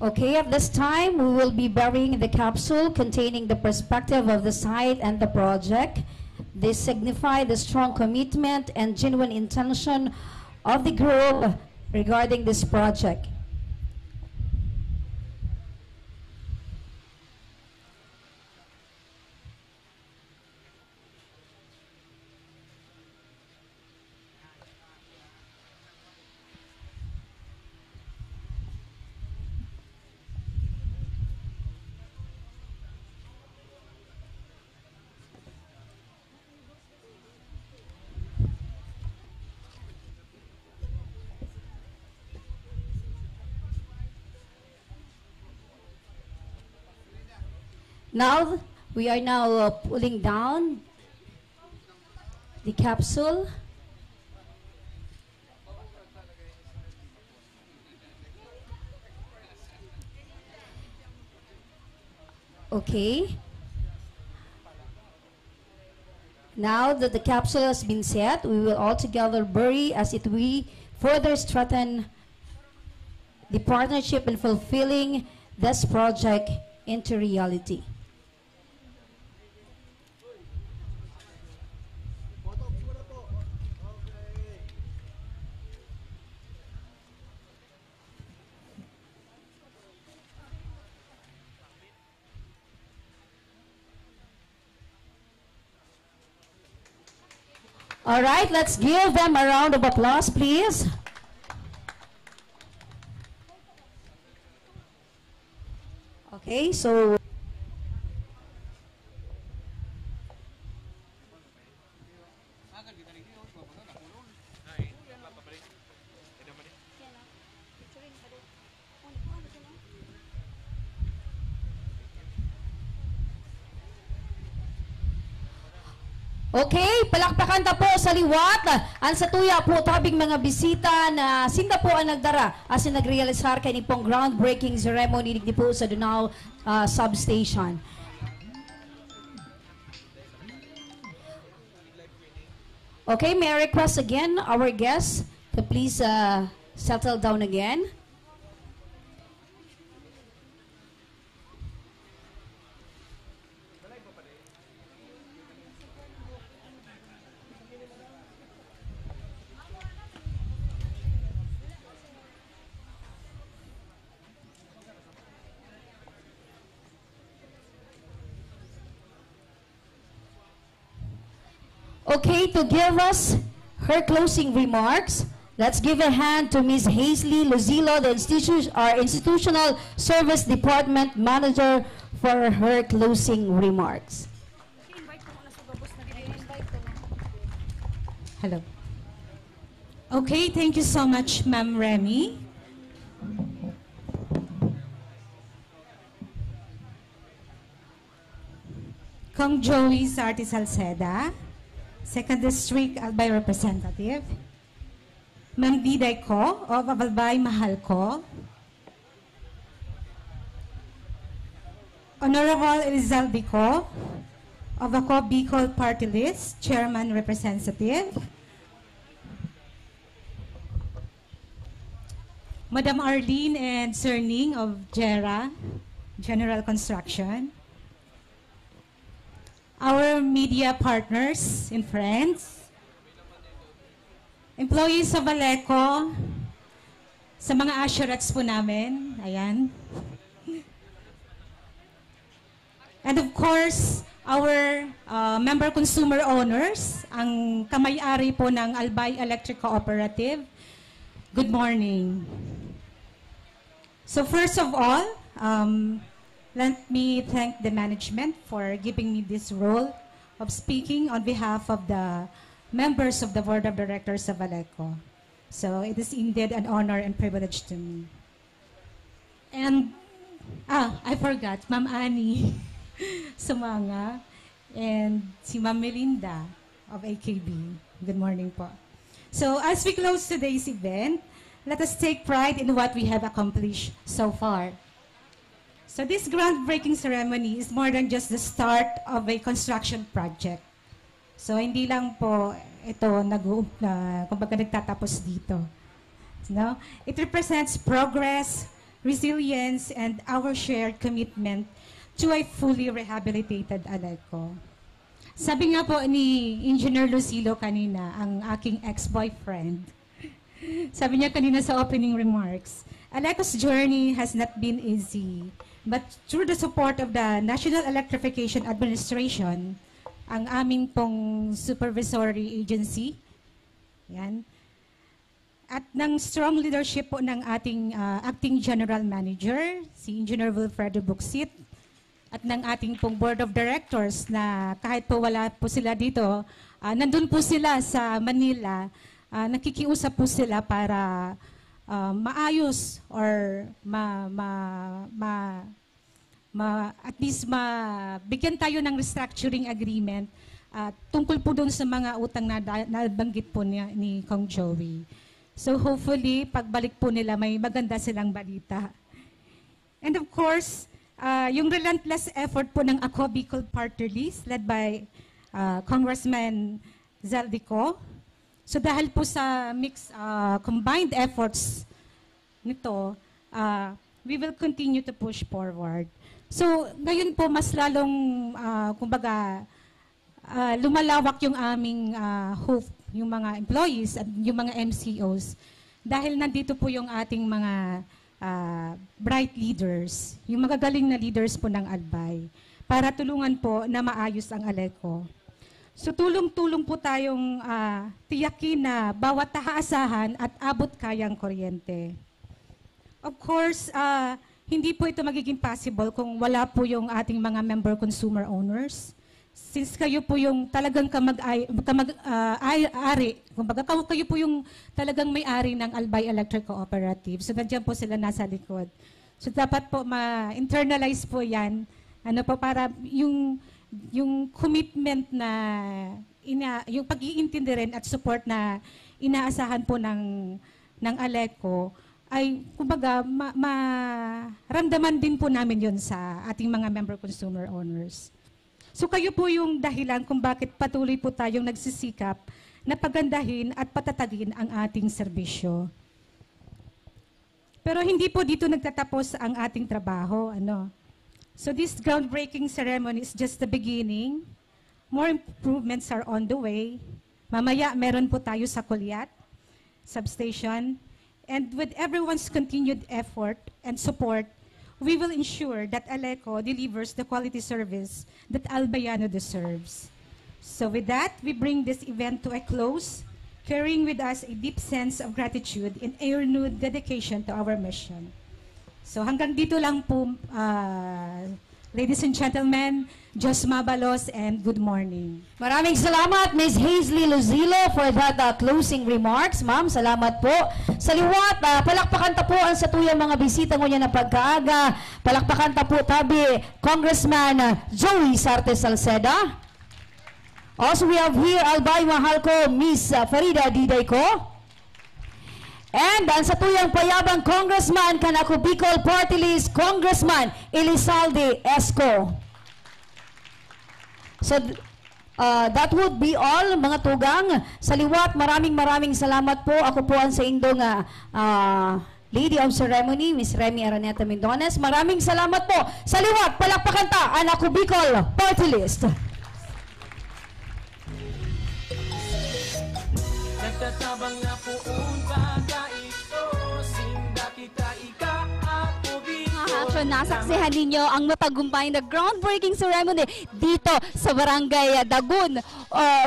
Okay, at this time, we will be burying the capsule containing the perspective of the site and the project. This signifies the strong commitment and genuine intention of the group regarding this project. Now, we are now pulling down the capsule. Okay. Now that the capsule has been set, we will all together bury as it we further strengthen the partnership in fulfilling this project into reality. All right, let's give them a round of applause, please. Okay, so Okay, palakpakan ta po sa liwat. Ang sa tuya po tabing mga bisita na sinda po ang nagdara asin nagrealisar kay nipong groundbreaking ceremony di po sa Dunao substation. Okay, may I request again our guests to please settle down again. Okay, to give us her closing remarks, let's give a hand to Ms. Hazley Luzilo, the our Institutional Service Department Manager, for her closing remarks. Hello. Okay, thank you so much, Ma'am Remy. Kong Joey Sarte Salceda, Second District Albay Representative. Ma'am Diday Ko of Albay Mahal Ko. Honorable Elizalde Ko of Ako Bicol Party List, Chairman Representative. Madam Arlene and Sir Ning of GERA, General Construction. Our media partners and friends, employees of Aleco, sa mga assurats po namin, ayan. And of course, our member consumer owners, ang kamay-ari po ng Albay Electric Cooperative. Good morning. So first of all, let me thank the management for giving me this role of speaking on behalf of the members of the Board of Directors of Aleco. So it is indeed an honor and privilege to me. And, I forgot, Ma'am Annie Sumanga and si Ma'am Melinda of AKB. Good morning po. So as we close today's event, let us take pride in what we have accomplished so far. So this groundbreaking ceremony is more than just the start of a construction project. So hindi lang po ito kumbaga nagtatapos dito. No? It represents progress, resilience, and our shared commitment to a fully rehabilitated Aleco. Sabi nga po ni Engineer Lucilo kanina, ang aking ex-boyfriend, sabi niya kanina sa opening remarks, Aleco's journey has not been easy. But through the support of the National Electrification Administration, ang aming pong supervisory agency, yan, at ng strong leadership po ng ating acting general manager, si Engineer Wilfredo Buxit, at ng ating pong board of directors na kahit po wala po sila dito, nandun po sila sa Manila, nakikiusap po sila para maayos or at least bigyan tayo ng restructuring agreement tungkol po doon sa mga utang na nabanggit po ni Kong Joey. So hopefully, pagbalik po nila, may maganda silang balita. And of course, yung relentless effort po ng Ako Bicol Party List led by Congressman Zaldico. So dahil po sa combined efforts nito, we will continue to push forward. So ngayon po mas lalong kumbaga lumalawak yung aming hope, yung mga employees at yung mga MCOs dahil nandito po yung ating mga bright leaders, yung magagaling na leaders po ng Albay para tulungan po na maayos ang Aleco. So tulong-tulong po tayong tiyakin na bawat tahaasahan at abot kayang kuryente. Of course, hindi po ito magiging possible kung wala po yung ating mga member consumer owners. Since kayo po yung talagang kamag-ari, kumbaga kayo po yung talagang may-ari ng Albay Electric Cooperative. So nandiyan po sila nasa likod. So dapat po ma-internalize po yan, para yung commitment na yung pag-iintindi rin at support na inaasahan po ng ALECO ay kumbaga maramdaman din po namin yon sa ating mga member consumer owners. So kayo po yung dahilan kung bakit patuloy po tayong nagsisikap na pagandahin at patatagin ang ating serbisyo. Pero hindi po dito nagtatapos ang ating trabaho. So this groundbreaking ceremony is just the beginning. More improvements are on the way. Mamaya meron po tayo sa Kulyat substation. And with everyone's continued effort and support, we will ensure that ALECO delivers the quality service that Albayano deserves. So with that, we bring this event to a close, carrying with us a deep sense of gratitude and a renewed dedication to our mission. So hanggang dito lang po, ladies and gentlemen, Diyos mabalos and good morning. Maraming salamat, Ms. Hazley Luzilo, for that closing remarks. Ma'am, salamat po. Sa liwat, palakpakan ta po ang sa tuyang mga bisita mo niya na pagkaaga. Palakpakan ta po tabi, Congressman Joey Sarte Salceda. Also, we have here Albay Mahalco, Ms. Farida Didayco. And ang sa tuyang payabang Congressman Kanako Bicol Party List, Congressman Elizalde Esco. So, that would be all, mga tugang. Sa liwat, maraming salamat po. Ako po ang sa indong Lady of Ceremony, Ms. Remy Araneta Mendones. Maraming salamat po. Sa liwat, palakpakan ta, ang Ako Bicol Party List. Nagtatabang na poon baga ito, sinda kita ika ako Bicol. Action, nasaksihan ninyo ang matagumpay na groundbreaking ceremony dito sa Barangay Dagun,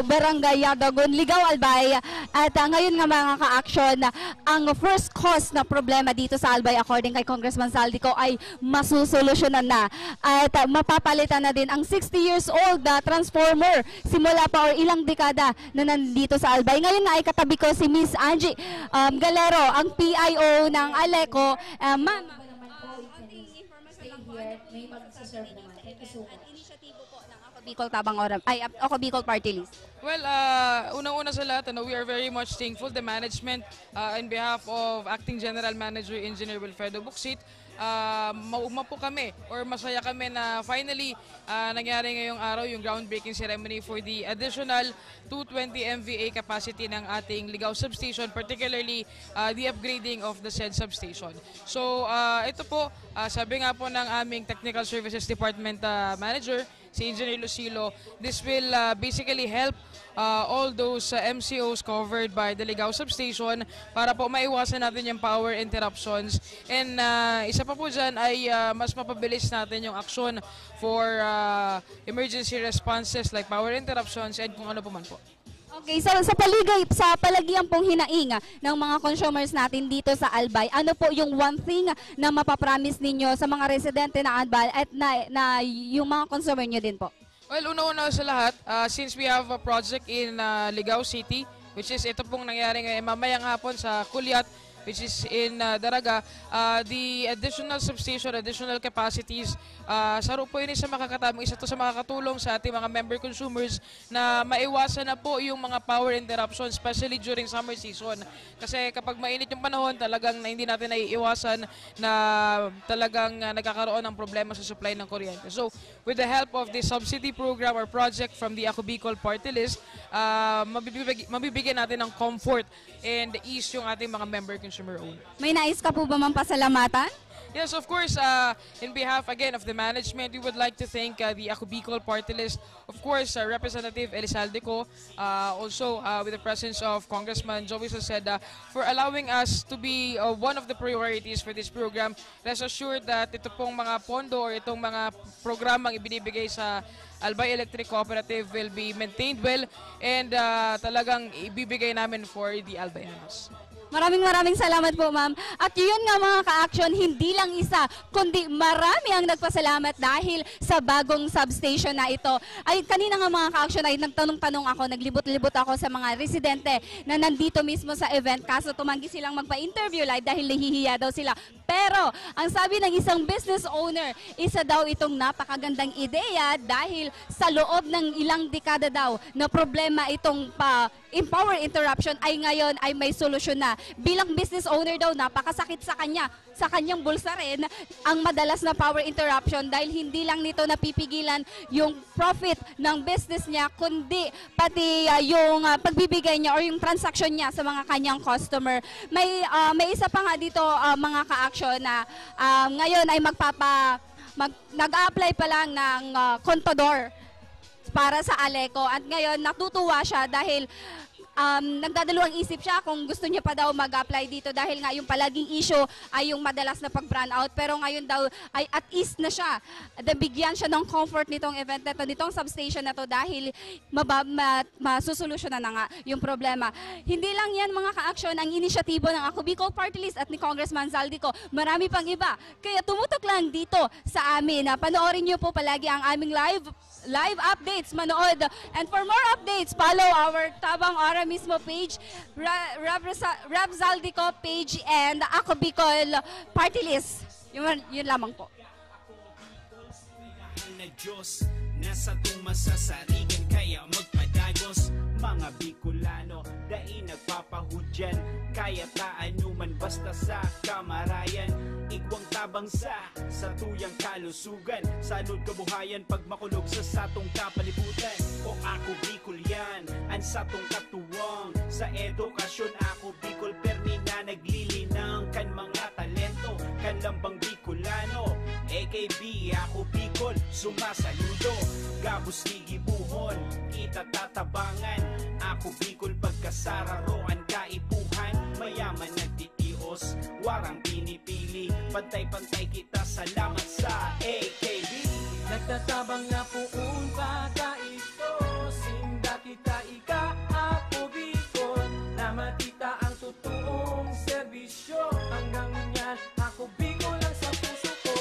Barangay Dagun, Ligaw, Albay. At ngayon nga mga ka-action, ang first cause na problema dito sa Albay according kay Congressman Saldico ay masusolusyonan na. At mapapalitan na din ang 60 years old na transformer simula pa or ilang dekada na nandito sa Albay. Ngayon na ay katabi ko si Miss Angie Galero, ang PIO ng ALECO. Ma'am, may mag-serve naman. Inisyatibo po ng Ako Bicol Tabang Oram, ay Ako Bicol Party List. Well, unang-una sa lahat, we are very much thankful the management in behalf of Acting General Manager Engineer Wilfredo Buxit. Maugma po kami or masaya kami na finally nangyari ngayong araw yung groundbreaking ceremony for the additional 220 MVA capacity ng ating Ligaw substation, particularly the upgrading of the said substation. So ito po, sabi nga po ng aming Technical Services Department Manager, si Engineer Lucilo, this will basically help all those MCOs covered by the Ligaw substation para po maiwasan natin yung power interruptions. And isa pa po dyan ay mas mapabilis natin yung aksyon for emergency responses like power interruptions and kung ano po man po. Okay, so sa palagian pong hinaing ng mga consumers natin dito sa Albay, ano po yung one thing na mapapromise ninyo sa mga residente ng Albay at na yung mga consumer nyo din po? Well, una-una sa lahat, since we have a project in Ligaw City, which is ito pong nangyari ngayon mamayang hapon sa Kulyat, which is in Daraga, the additional substation, additional capacities, saro po yun isa to sa makakatulong sa ating mga member consumers na maiwasan na po yung mga power interruptions, especially during summer season. Kasi kapag mainit yung panahon, talagang hindi natin naiiwasan na talagang nagkakaroon ng problema sa supply ng kuryente. So, with the help of the subsidy program or project from the Ako Bicol Party List, mabibigyan natin ng comfort and ease yung ating mga member consumer owners. May nais ka po ba mang pasalamatan? Yes, of course. In behalf, again, of the management, we would like to thank the Ako Bicol Party List. Of course, Representative Elizalde Co, also with the presence of Congressman Joey Salceda, for allowing us to be one of the priorities for this program. Rest assured that ito pong mga pondo or itong mga programang ibinibigay sa Albay Electric Cooperative will be maintained well and talagang ibibigay namin for the Albayanos. Maraming salamat po, ma'am. At yun nga mga ka-action, hindi lang isa, kundi marami ang nagpasalamat dahil sa bagong substation na ito. Ay, kanina nga mga ka-action ay nagtanong-tanong ako, naglibot-libot ako sa mga residente na nandito mismo sa event. Kaso tumanggi silang magpa-interview live dahil nahihiya daw sila. Pero, ang sabi ng isang business owner, isa daw itong napakagandang ideya dahil sa loob ng ilang dekada daw na problema itong power interruption ay ngayon ay may solusyon na. Bilang business owner daw, napakasakit sa kanya, sa kanyang bulsa rin, ang madalas na power interruption dahil hindi lang nito napipigilan yung profit ng business niya, kundi pati yung pagbibigay niya or yung transaction niya sa mga kanyang customer. May isa pa nga dito mga ka-action na ngayon ay nag-a-apply pa lang ng kontador para sa Aleco at ngayon natutuwa siya dahil nagdadalawang isip siya kung gusto niya pa daw mag-apply dito dahil nga yung palaging issue ay yung madalas na pag-brand out, pero ngayon daw ay at ease na siya. Bigyan siya ng comfort nitong event na ito, nitong substation na to dahil masusolusyonan na nga yung problema. Hindi lang yan mga ka-action ang inisyatibo ng Ako Bicol Party List at ni Congressman Zaldico. Marami pang iba. Kaya tumutok lang dito sa amin. Panoorin niyo po palagi ang aming live updates, manood. And for more updates, follow our Tabang Ora mismo page, Rev Zaldico page, and Ako Bicol Party List. Yun lamang po. Na Diyos, nasa tumasasarigan kaya magpadagos. Mga Bicolano, dai nagpapahudyan, kaya taanuman basta sa kamarayan. Igwang tabang sa tuyang kalusugan, salud kabuhayan pag makulog sa satong kapalibutan. O Ako Bicol yan, ang satong katuwang, sa edukasyon Ako Bicol permi na naglilinang kan mga talento, kan lambang Bicolano. AKB Ako Bicol, sumasaludo, gabos gigibuhon, kita tatabangan. Ako Bicol pagkasararoan kaipuhan, mayaman nagtitios, warang pinipili, pantay-pantay kita, salamat sa AKB. Nagtatabang na puun baka ito, sinda kita ika Ako Bicol, na matita ang totoong serbisyo. Hanggang yan, Ako Bicol lang sa puso ko.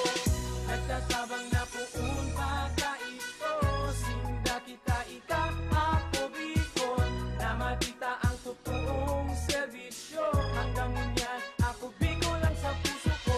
Nagtatabang na puun baka ito, sinda kita ika Ako Bicol, na matita ang totoong serbisyo. Hanggang yan, Ako Bicol lang sa puso ko.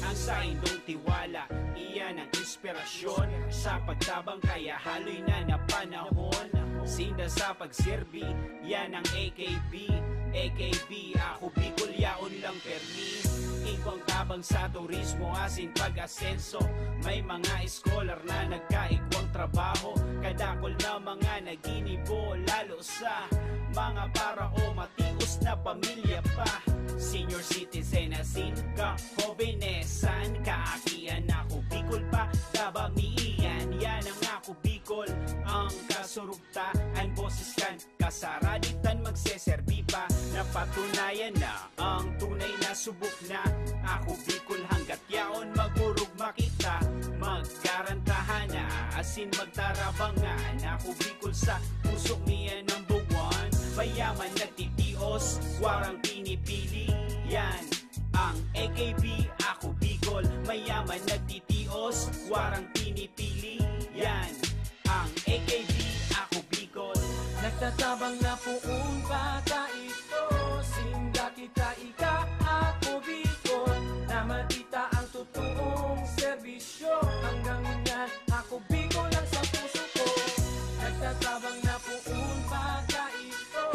Ang sa indong tiwala, iyan ang inspirasyon sa pagtabang kaya haloy na napanahon. Sinda sa pagserbi, yan ang AKB. AKB, Ako Bicol, yaon lang permi. Igwang tabang sa turismo, asin pag-asenso. May mga scholar na nagkaigwang trabaho, kadakol na mga naginibo, lalo sa mga parao, matios na pamilya pa. Senior citizen asin ka, hobenesan, kaakian Ako Bicol pa, dabamiian. Yan ang Ako Bicol, ang kasurugta, ang boses kan, kasaraditan magseserbi pa. Napatunayan na ang tunay na subok na Ako Bicol, hanggat yaon magurog makita, magkarantahan na, asin magtarabangan. Ako Bicol sa pusok niya number one, mayaman nagtitios, warang pinipili. Yan ang AKB, Ako Bicol, mayaman nagtitios, warang pinipili. Yan ang AKB, Ako Bicol. Nagtatabang na puun baka ito, sinda kita ika Ako Bicol, na matita ang totoong serbisyo. Hanggang yan, Ako Bicol lang sa puso ko. Nagtatabang na puun baka ito,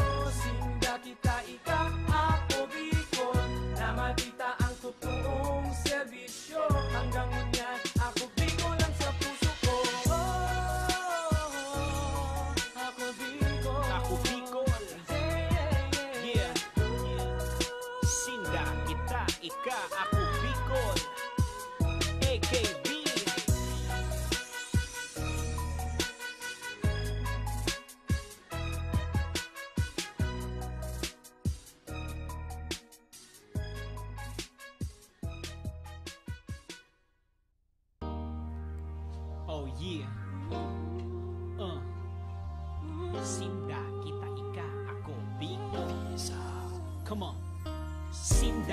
sinda kita ika Ako Bicol, na matita ang totoong serbisyo. Hanggang yan, Ako Bicol lang sa puso ko. Ako Bicol, Ako Bicol, yeah. Sinda kita ika Ako Bicol, AKB. Oh yeah. Sinda kita ika Ako Bicol. Come on.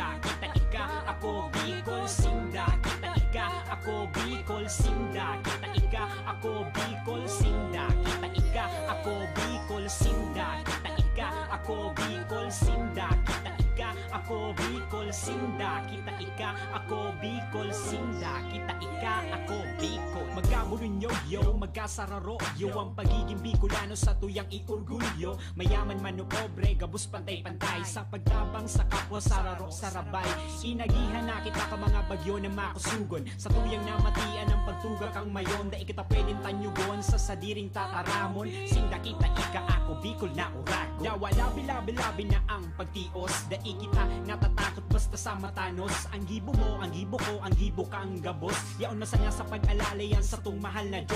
Sinda, kita ika, ako Bicol Sinda, kita ika, ako Bicol Sinda, kita ika, ako Bicol Sinda, kita ika, ako Bicol Sinda, kita ika, ako Bicol Sinda, kita ika, ako Bicol Sinda, kita ika, ako Bicol Sinda, kita ika, ako Bicol. Magkamulun yo, magkasararo yo, ang pagiging Bicolano sa tuyang iorgulyo. Mayaman man o pobre, gabos pantay-pantay, sa pagtabang sa kapwa sararo sarabay. Inagihan na kita ka mga bagyo na makusugon, sa tuyang namatian ng pagtugak ang mayon. Da kita pwedeng tanyugon sa sadiring tataramon. Sinda kita ika, ako Bicol na urago. Dawa labi-labi-labi na ang pagtios, da kita natatakot basta sa matanos. Ang gibo mo, ang gibo ko, ang gibo kang gabos. Yaon na sana sa pag-alala yan sa tung mahal na Diyos.